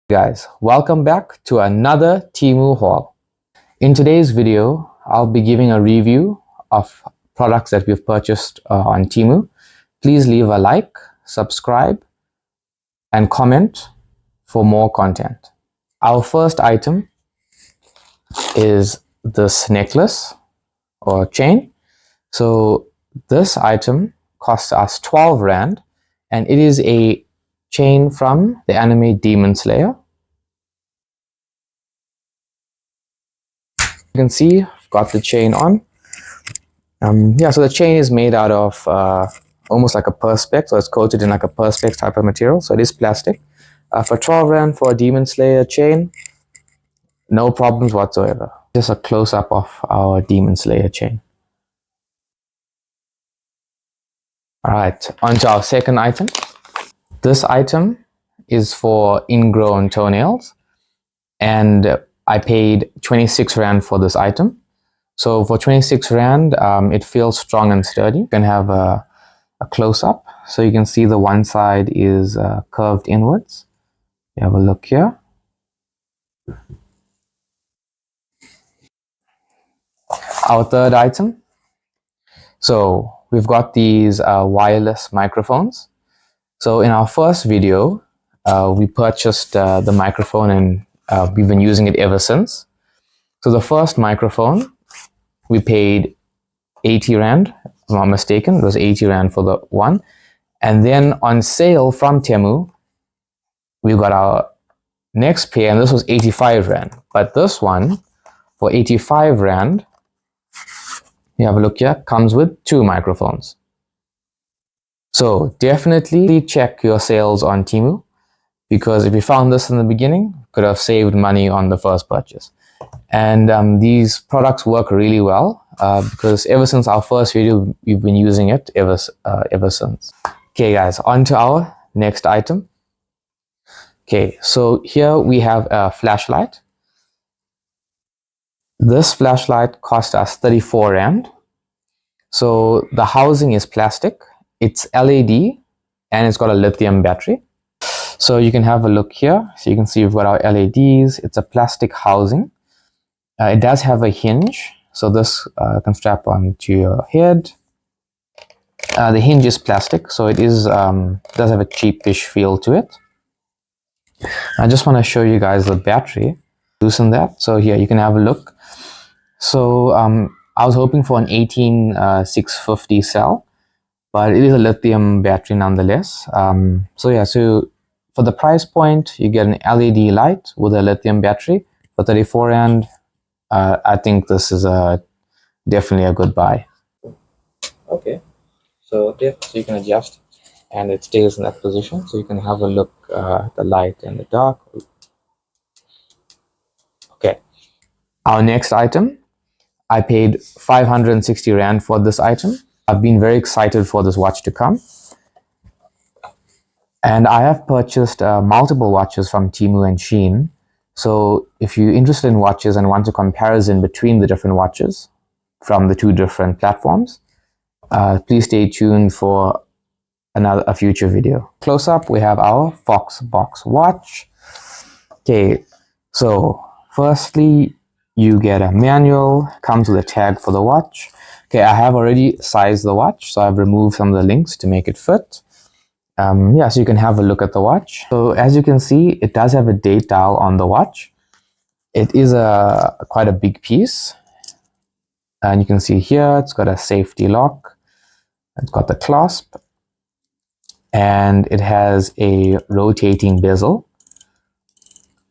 Guys, welcome back to another Temu haul. In today's video, I'll be giving a review of products that we've purchased on Temu. Please leave a like, subscribe, and comment for more content. Our first item is this necklace or chain. So this item cost us 12 Rand, and it is a chain from the anime Demon Slayer. You can see I've got the chain on. So the chain is made out of almost like a perspex, so it's coated in like a perspex type of material, so it is plastic. For 12 Rand for a Demon Slayer chain, no problems whatsoever. Just a close-up of our Demon Slayer chain. Alright, on to our second item. This item is for ingrown toenails, and I paid 26 Rand for this item. So for 26 Rand, it feels strong and sturdy. You can have a close-up. So you can see the one side is curved inwards. You have a look here. Our third item. So we've got these wireless microphones. So in our first video, we purchased the microphone, and we've been using it ever since. So the first microphone, we paid 80 Rand, if I'm not mistaken. It was 80 Rand for the one. And then on sale from Temu, we got our next pair, and this was 85 Rand. But this one, for 85 Rand, you have a look here, comes with 2 microphones. So definitely check your sales on Temu, because if you found this in the beginning, you could have saved money on the first purchase. And these products work really well because ever since our first video, we've been using it ever since. Okay guys, on to our next item. Okay, so here we have a flashlight. This flashlight cost us 34 Rand. So the housing is plastic, it's LED, and it's got a lithium battery. So you can have a look here. So you can see we've got our LEDs. It's a plastic housing. It does have a hinge, so this can strap onto your head. The hinge is plastic, so it is does have a cheapish feel to it. I just want to show you guys the battery. Loosen that. So here you can have a look. So I was hoping for an 18650 cell, but it is a lithium battery nonetheless. So for the price point, you get an LED light with a lithium battery for 34 Rand. I think this is definitely a good buy. Okay, so you can adjust, and it stays in that position, so you can have a look at the light in the dark. Okay, our next item, I paid 560 Rand for this item. I've been very excited for this watch to come, and I have purchased multiple watches from Temu and Shein. So if you're interested in watches and want a comparison between the different watches from the 2 different platforms, please stay tuned for a future video. Close up, we have our Fox box watch. Okay, so firstly, you get a manual, comes with a tag for the watch. Okay, I have already sized the watch, so I've removed some of the links to make it fit. So you can have a look at the watch. So as you can see, it does have a date dial on the watch. It is quite a big piece. And you can see here, it's got a safety lock. It's got the clasp. And it has a rotating bezel.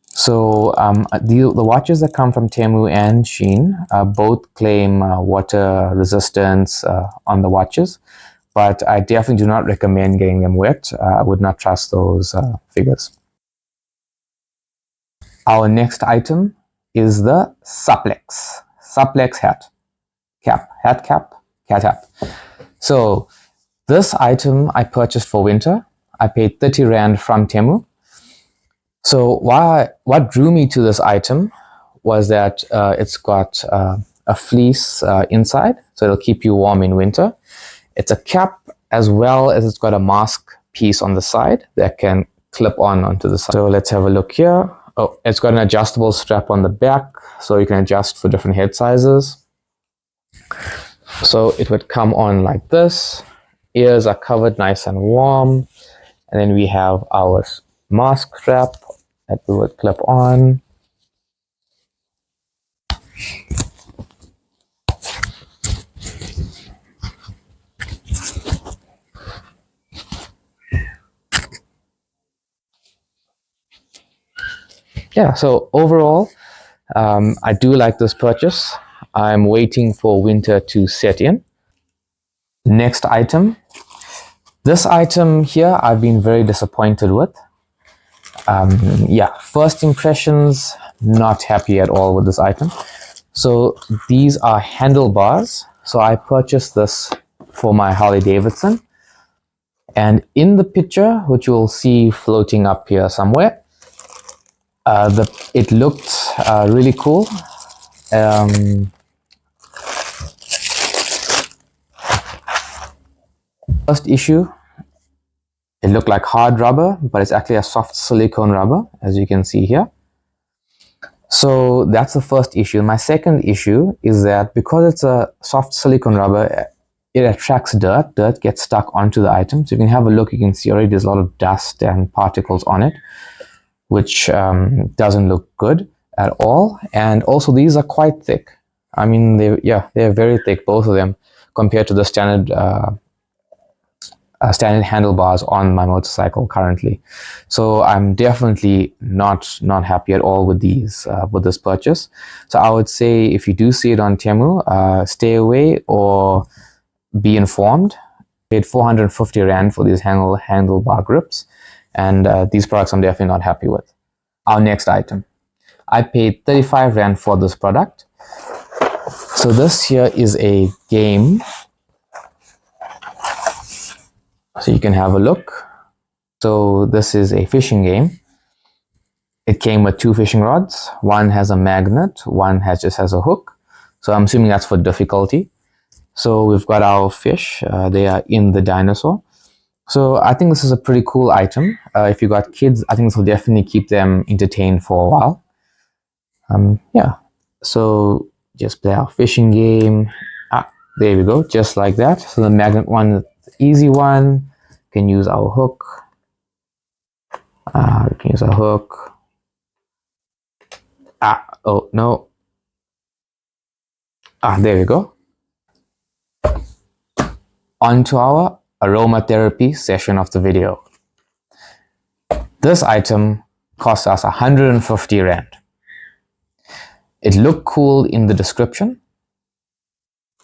So the watches that come from Temu and Shein both claim water resistance on the watches. But I definitely do not recommend getting them wet. I would not trust those figures. Our next item is the Supplex hat cap. So this item I purchased for winter. I paid 30 Rand from Temu. So what drew me to this item was that it's got a fleece inside, so it'll keep you warm in winter. It's a cap, as well as it's got a mask piece on the side that can clip on onto the side. So let's have a look here. Oh, it's got an adjustable strap on the back, so you can adjust for different head sizes. So it would come on like this. Ears are covered nice and warm. And then we have our mask strap that we would clip on. Yeah, so overall, I do like this purchase. I'm waiting for winter to set in. Next item. This item here, I've been very disappointed with. Yeah, first impressions, not happy at all with this item. So these are handlebars. So I purchased this for my Harley Davidson. And in the picture, which you'll see floating up here somewhere, it looked really cool. First issue, it looked like hard rubber, but it's actually a soft silicone rubber, as you can see here. So that's the first issue. My second issue is that because it's a soft silicone rubber, it attracts dirt. Dirt gets stuck onto the item. So you can have a look, you can see already there's a lot of dust and particles on it, which doesn't look good at all. And also these are quite thick. I mean, they're very thick, both of them, compared to the standard handlebars on my motorcycle currently. So I'm definitely not happy at all with these with this purchase. So I would say if you do see it on Temu, stay away or be informed. I paid 450 Rand for these handlebar grips, and these products I'm definitely not happy with. Our next item. I paid 35 Rand for this product. So this here is a game. So you can have a look. So this is a fishing game. It came with 2 fishing rods. One has a magnet, one just has a hook. So I'm assuming that's for difficulty. So we've got our fish. They are in the dinosaur. So I think this is a pretty cool item. If you got kids, I think this will definitely keep them entertained for a while. Yeah. So just play our fishing game. There we go, just like that. So the magnet one, the easy one. You can use our hook. We can use a hook. Oh no. There we go. On to our aromatherapy session of the video. This item cost us 150 Rand. It looked cool in the description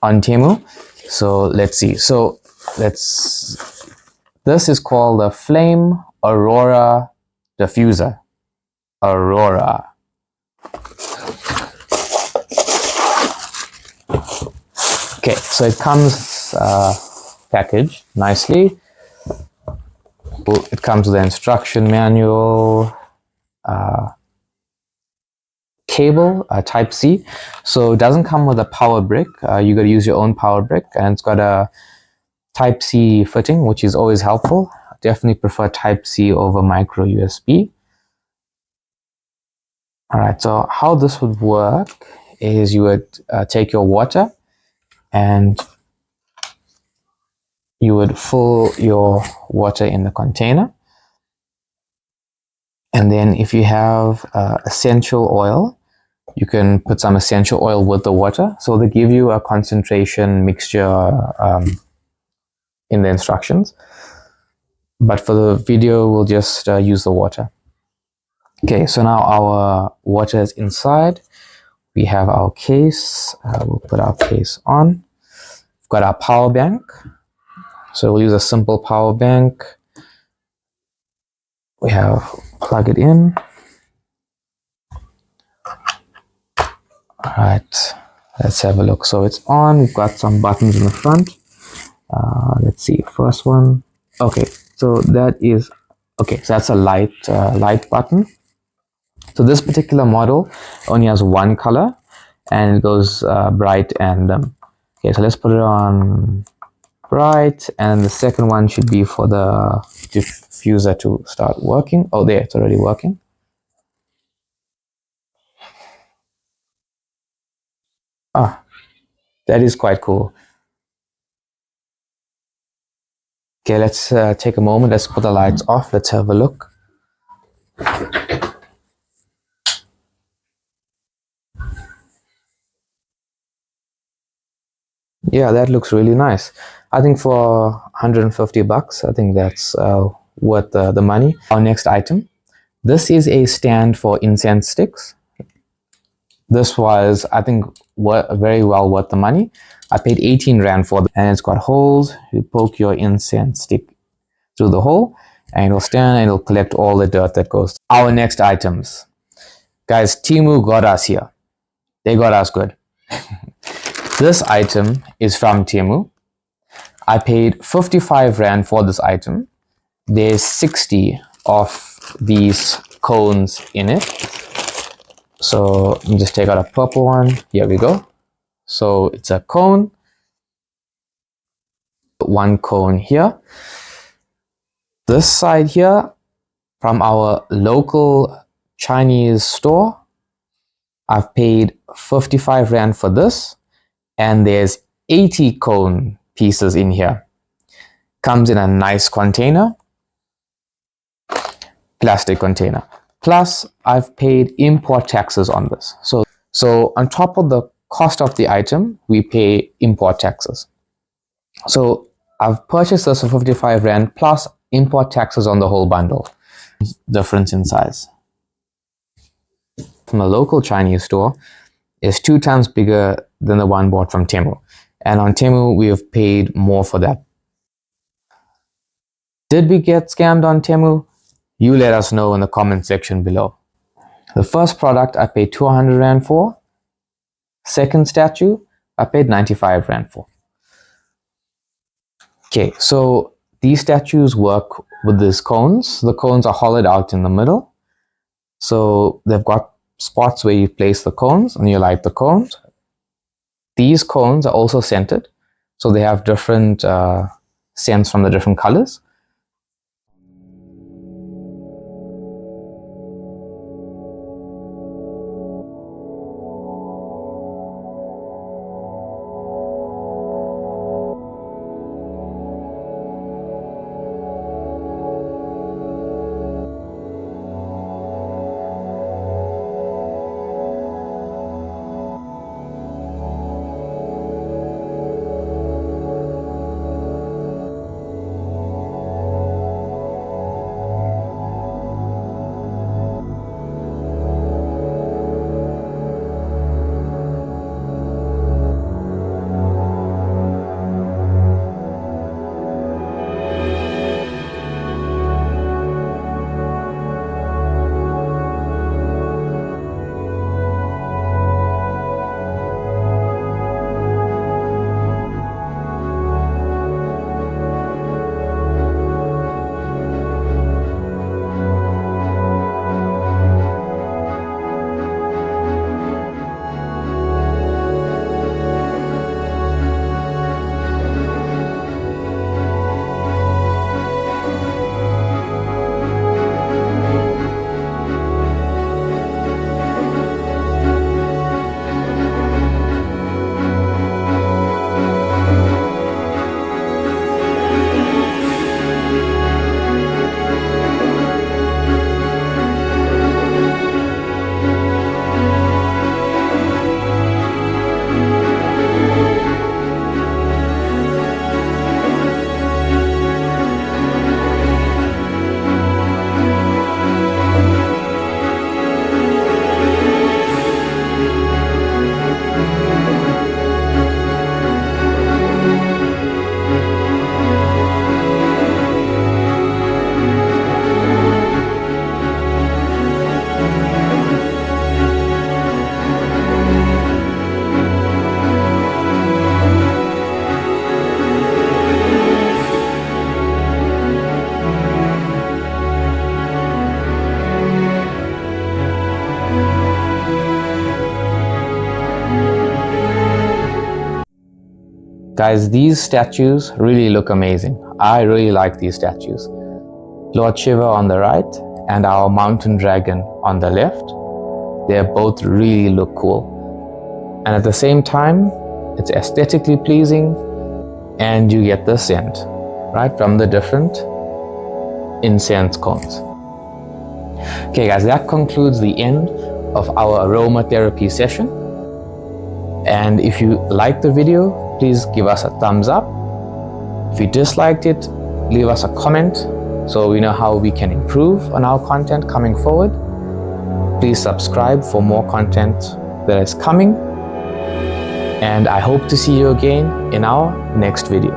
on Temu. So let's see. So this is called the Flame Aurora Diffuser. Aurora. Okay, so it comes packaged nicely. It comes with an instruction manual, cable, Type-C. So it doesn't come with a power brick. You got to use your own power brick, and it's got a Type-C fitting, which is always helpful. I definitely prefer Type-C over micro USB. All right, so how this would work is you would take your water and you would fill your water in the container. And then if you have essential oil, you can put some essential oil with the water. So they give you a concentration mixture in the instructions. But for the video, we'll just use the water. Okay, so now our water is inside. We have our case. We'll put our case on. We've got our power bank. So we'll use a simple power bank. We have plug it in. All right, let's have a look. So it's on. We've got some buttons in the front. Let's see, first one. Okay, so that is okay. So that's a light button. So this particular model only has one color, and it goes bright and okay. So let's put it on bright, and the second one should be for the diffuser to start working. Oh, there, it's already working. Ah, that is quite cool. Okay, let's take a moment. Let's put the lights off. Let's have a look. Yeah, that looks really nice. I think for 150 bucks, I think that's worth the money. Our next item. This is a stand for incense sticks. This was, I think, very well worth the money. I paid 18 Rand for it, and it's got holes. You poke your incense stick through the hole, and it'll stand and it'll collect all the dirt that goes. Our next items. Guys, Temu got us here. They got us good. This item is from Temu. I paid 55 Rand for this item. There's 60 of these cones in it. So let me just take out a purple one. Here we go. So it's a cone. One cone here. This side here, from our local Chinese store, I've paid 55 Rand for this. And there's 80 cone pieces in here. Comes in a nice container. Plastic container. Plus, I've paid import taxes on this. So on top of the cost of the item, we pay import taxes. So I've purchased this for 55 Rand plus import taxes on the whole bundle. Difference in size. From a local Chinese store is 2 times bigger than the one bought from Temu. And on Temu, we have paid more for that. Did we get scammed on Temu? You let us know in the comment section below. The first product I paid 200 Rand for. Second statue, I paid 95 Rand for. Okay, so these statues work with these cones. The cones are hollowed out in the middle. So they've got spots where you place the cones and you light the cones. These cones are also scented. So they have different scents from the different colors. Guys, these statues really look amazing. I really like these statues. Lord Shiva on the right and our mountain dragon on the left. They both really look cool. And at the same time, it's aesthetically pleasing and you get the scent, right, from the different incense cones. Okay guys, that concludes the end of our aromatherapy session. And if you liked the video, please give us a thumbs up. If you disliked it, leave us a comment so we know how we can improve on our content coming forward. Please subscribe for more content that is coming. And I hope to see you again in our next video.